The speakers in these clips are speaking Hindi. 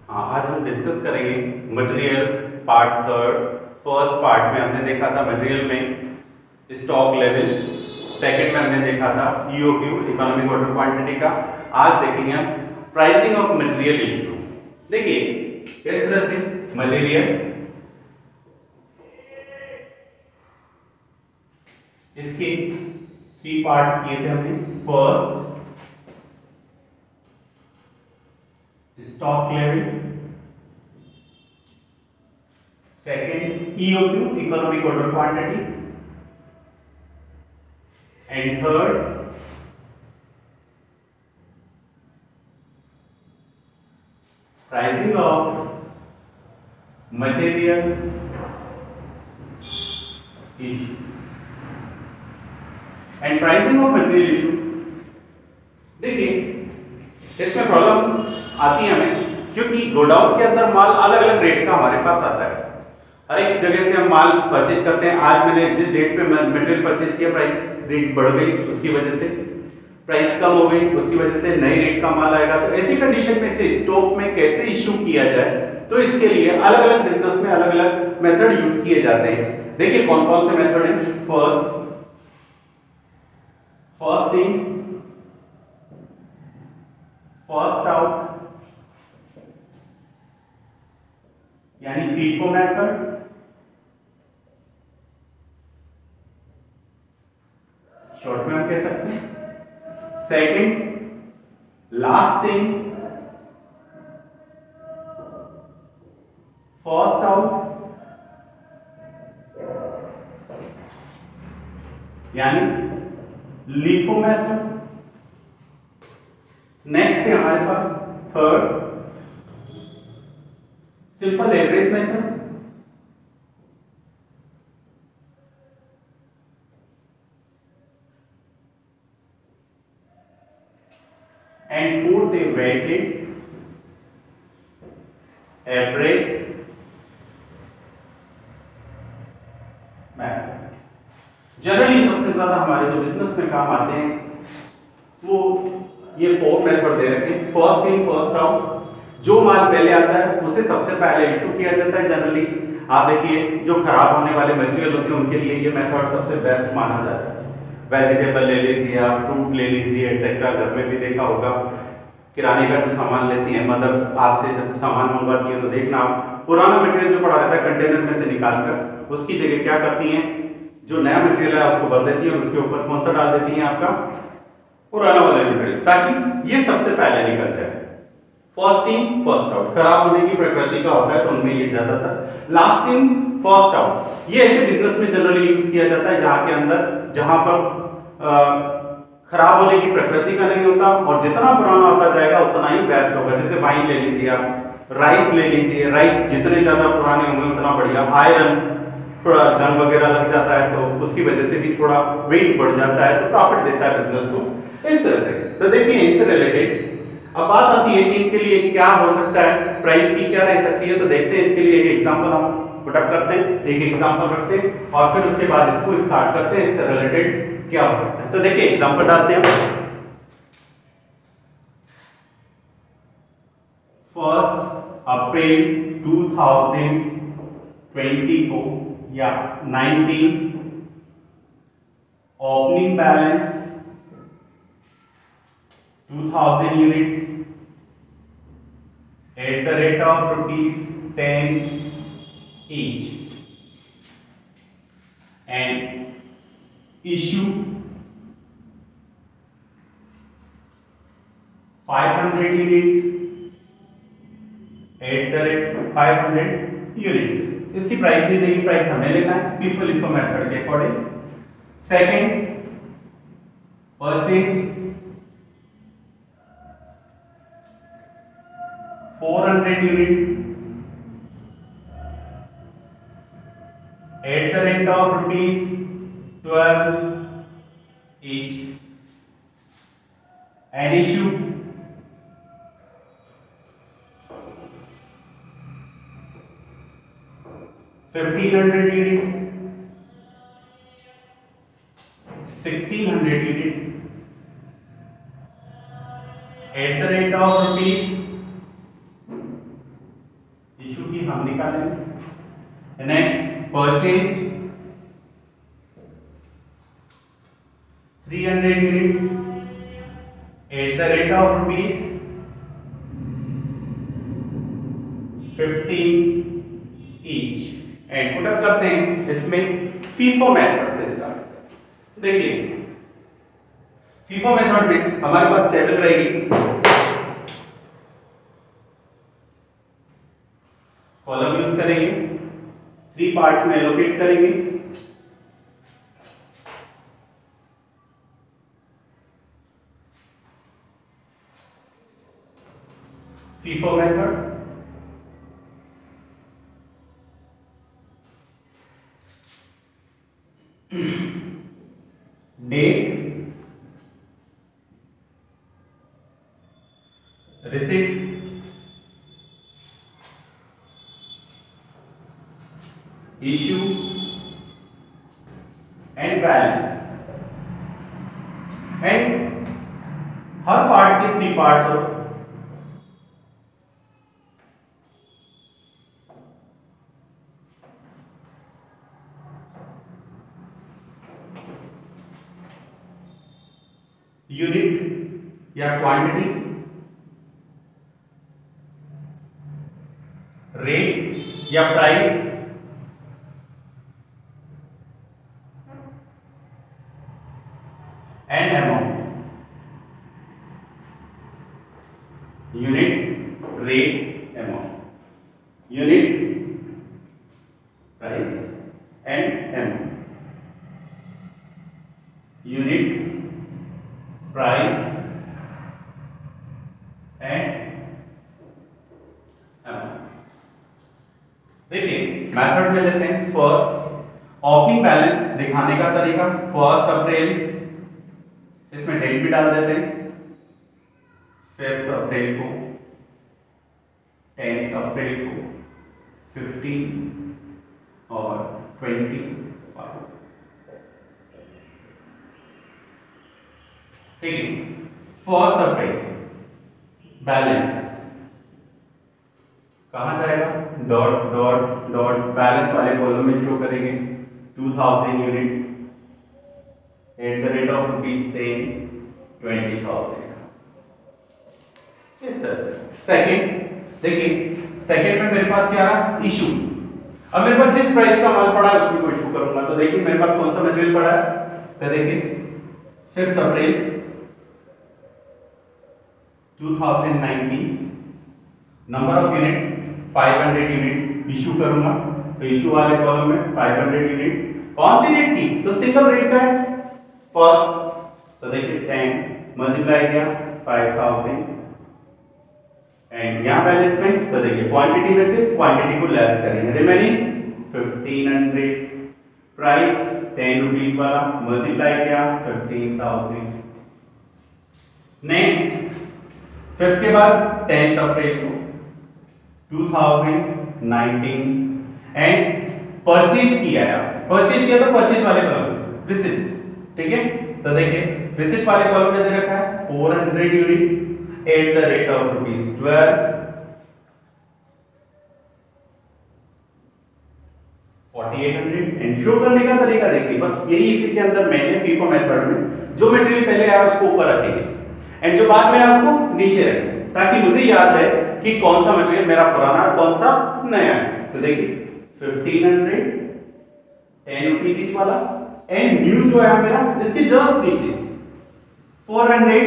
हाँ, आज हम डिस्कस करेंगे material part third. First part में हमने देखा था मटेरियल में स्टॉक लेवल, सेकंड में हमने देखा था ईओक्यू इकोनॉमिक ऑर्डर क्वांटिटी का। आज देखेंगे हम प्राइसिंग ऑफ मटेरियल इशू। देखिए इस तरह से मटेरियल, इसके 3 पार्ट्स किए थे हमने। First stock level, second EOQ economic order quantity, and third pricing of material issue। and pricing of material issue, देखिए इसमें प्रॉब्लम आती है हमें क्योंकि गोडाउन के अंदर माल अलग अलग रेट का हमारे पास आता है। हर एक जगह से हम माल परचेज करते हैं। आज मैंने जिस डेट पे मटेरियल परचेज किया, प्राइस रेट बढ़ गई, उसकी वजह से प्राइस कम हो गई, उसकी वजह से नई रेट का माल आएगा। तो ऐसी कंडीशन में से स्टॉक में कैसे इशू किया जाए, तो इसके लिए अलग अलग बिजनेस में अलग अलग मेथड यूज किए जाते हैं। देखिए कौन कौन से मेथड है। फर्स्ट इन फर्स्ट आउट, यानी फीफो मेथड। शॉर्ट में हम कह सकते हैं। Second last in first out, यानी लीफो मेथड। नेक्स्ट है हमारे पास third simple average method. And fourth है वेटेड एवरेज मेथड। जनरली सबसे ज्यादा हमारे जो बिजनेस में काम आते हैं वो ये 4 मेथड दे रखे हैं। फर्स्ट इन फर्स्ट आउट, जो माल पहले आता है उसे सबसे पहले इशू किया जाता है। जनरली आप देखिए जो खराब होने वाले मटेरियल होते हैं उनके लिए ये मेथड सबसे बेस्ट माना जाता है। वेजिटेबल ले लीजिए, आप फ्रूट ले लीजिए एक्सेट्रा। घर में भी देखा होगा किराने का जो सामान लेती है मदर, आपसे जब सामान मंगवाती है तो देखना आप पुराना मटेरियल जो पड़ा रहता है कंटेनर में से निकालकर उसकी जगह क्या करती हैं, जो नया मटेरियल है उसको भर देती है और उसके ऊपर कौन सा डाल देती हैं, आपका पुराना वाला मटेरियल, ताकि ये सबसे पहले निकल जाए। फर्स्ट इन फर्स्ट आउट खराब होने की प्रकृति का होता है तो उनमें ये ज्यादातर। लास्ट इन फर्स्ट आउट, ये ऐसे बिजनेस में जनरली यूज किया जाता है जहां के अंदर, जहां पर खराब होने की प्रकृति का नहीं होता और जितना पुराना होता जाएगा उतना ही बेस्ट होगा। जैसे वाइन ले लीजिए आप, राइस ले लीजिए, राइस जितने ज्यादा पुराने होंगे उतना बढ़िया। आयरन थोड़ा जंग वगैरह लग जाता है तो उसकी वजह से भी थोड़ा वेट बढ़ जाता है, तो प्रॉफिट देता है बिजनेस को इस तरह से। तो देखिए इनसे रिलेटेड अब बात आती है कि इनके लिए क्या हो सकता है, प्राइस की क्या रह सकती है। तो देखते हैं इसके लिए एक एग्जांपल हम पुटअप करते हैं, एक एग्जांपल रखते हैं और फिर उसके बाद इसको स्टार्ट करते हैं इससे रिलेटेड क्या हो सकता है। तो देखिए एग्जांपल डालते हैं। फर्स्ट अप्रैल 2020 को या 19 opening balance 2000 units at the rate of ₹10 each, and issue 500 unit at the rate 500 unit। इसकी प्राइस नहीं देगी, प्राइस हमें लेना है फीफो लिफो मेथड के according. Second purchase 400 unit at the rate of ₹12 each, and issue 1500 unit 1600 unit at the rate of हम निकालेंगे। Next purchase 300 unit at the rate of rupees 15 each and put up करते हैं इसमें फीफो मेथड से स्टार्ट। देखिए फीफो मेथड में हमारे पास टेबल रहेगी, कॉलम यूज करेंगे, 3 पार्ट्स में एलोकेट करेंगे। FIFO method date, receipts, issue and balance and हर पार्ट के 3 पार्ट्स हो। यूनिट या क्वांटिटी, रेट या price, and amount. Unit, rate, amount. Unit, price and amount. Unit, price and amount. देखिए मेथड में लेते हैं फर्स्ट ओपनिंग बैलेंस दिखाने का तरीका। 1 अप्रैल, इसमें डेट भी डाल देते हैं, 5 अप्रैल को, 10 अप्रैल को, 15 और 25। ठीक है, 1 अप्रैल बैलेंस कहां जाएगा, डॉट डॉट डॉट बैलेंस वाले कॉलम में शो करेंगे 2000 unit at the rate of rupees 20,000। इस तरह से सेकंड, देखिए सेकंड में मेरे पास क्या रहा, इशू। अब मेरे पास जिस प्राइस का माल पड़ा है उसमें को इशू करूंगा। तो देखिए मेरे पास कौन सा मटेरियल पड़ा है, तो देखिए 5 अप्रैल 2019, number of unit 500 unit issue करूंगा। तो इशू वाले कॉलम में 500 यूनिट कौन सी रेट की, तो सिंगल रेट का है फर्स्ट। तो देखिए 10 मल्टीप्लाई किया 5000 एंड यहां बैलेंस में तो देखिए क्वांटिटी में से क्वांटिटी को लेस करेंगे, रिमेनिंग 1500। प्राइस 10 रुपीस वाला मल्टीप्लाई किया 15,000। नेक्स्ट 5th के बाद 10th अप्रैल को 2019 एंड परचेज किया है, परचेज किया तो परचेज वाले कॉलम रिसीट्स। ठीक है, तो देखिए रिसीट वाले कॉलम में दे रखा है 400 unit at the rate of rupees 12, 4800 and show करने का तरीका देखिए बस यही इसी के अंदर मैंने फीफो मेथड में जो मटेरियल पहले आया उसको ऊपर रखेंगे एंड जो बाद में आया उसको नीचे रखेंगे, ताकि मुझे याद रहे कि कौन सा मटेरियल मेरा पुराना और कौन सा नया है। तो देखिए 1500 10 रुपीज ईच वाला एंड न्यू जो है मेरा इसके जस्ट नीचे 400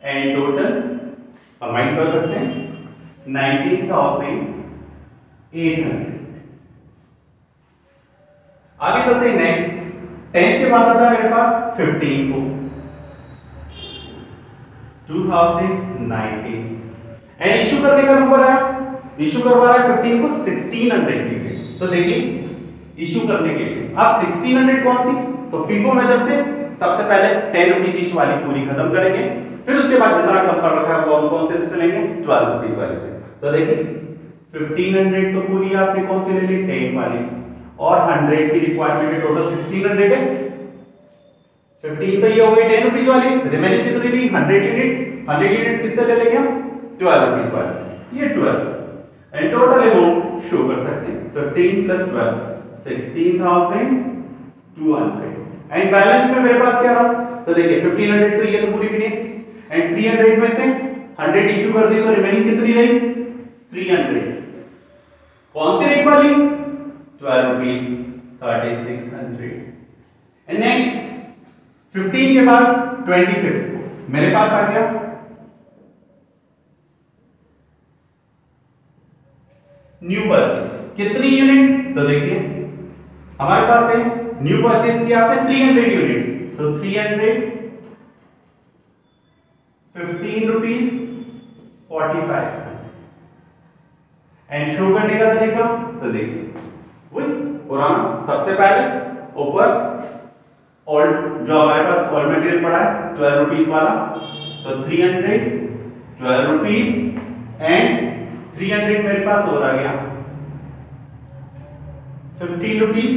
एंड टोटल कंबाइन कर सकते हैं 19,800। आगे चलते हैं नेक्स्ट 10 के बाद आता है मेरे पास 15 को 2019 एंड इशू करने का नंबर है, इशू करवा रहा है 15 को 1600 यूनिट। तो देखिए इशू करने के लिए अब 1600 कौन सी, तो फीफो मेथड से सबसे पहले 10 रुपीज ईच वाली पूरी खत्म करेंगे, फिर उसके बाद जितना कम कर रखा है कौन कौन से लेंगे 12 रुपीज वाले से। तो देखिए 1500 तो पूरी आपने कौन सी ले ली 10 वाली और 100 की रिक्वायरमेंट है, टोटल 1600 है। 15 तो ये हो गई 10 रुपीज वाली, रिमेनिंग कितनी ली 100 यूनिट्स। 100 यूनिट्स किससे ले लेंगे हम 12 रुपीज वाले से, ये 12। एंड टोटल अमाउंट शो कर सकते हैं 15 प्लस 12 16,200 एंड बैलेंस में मेरे पास क्या रहा, तो देखिए 1500 तो ये तो पूरी फिनिश एंड 300 में से 100 इशू कर दी तो रिमेनिंग कितनी रही 300 कौन सी रेट वाली 12 रुपीस 3600 एंड नेक्स्ट 15 के बाद 25 मेरे पास आ गया न्यू परचेज कितनी यूनिट, तो देखिए हमारे पास है न्यू परचेज किया आपने 300 यूनिट्स तो 300 15 रुपीस 45 एंड शो करने का तरीका, तो देखिए वही पुराना सबसे पहले ऊपर ओल्ड जो हमारे पास ओल्ड मटेरियल पड़ा है 12 रुपीस वाला तो 300 12 रुपीस एंड 300 मेरे पास और आ गया 15 रुपीस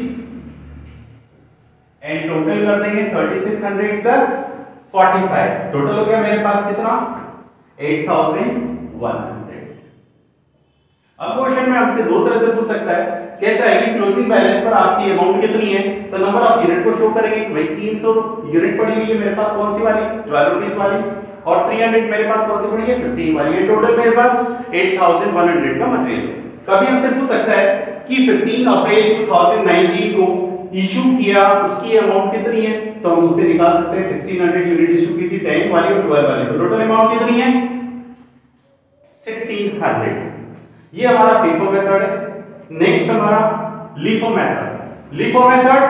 एंड टोटल कर देंगे 3600 प्लस 45 टोटल हो गया मेरे पास कितना 8100। अब क्वेश्चन में आपसे दो तरह से पूछ सकता है, कहता है कि क्लोजिंग बैलेंस पर आपकी अमाउंट कितनी है, तो नंबर ऑफ यूनिट को शो करेंगे कि भाई 300 यूनिट पड़ी हुई है मेरे पास कौन सी वाली 12 रुपीस वाली और 300 मेरे पास कौन सी पड़ी है 15 वाली है, टोटल मेरे पास 8100 का मटेरियल। कभी हमसे पूछ सकता है कि 15 अप्रैल 2019 को इशू किया उसकी अमाउंट कितनी है, तो हम उससे निकाल सकते हैं 1600 यूनिट इशू की थी 10 वाली और 12 वाली, तो टोटल अमाउंट कितनी है 1600। ये हमारा FIFO मेथड है। नेक्स्ट हमारा LIFO मेथड। LIFO method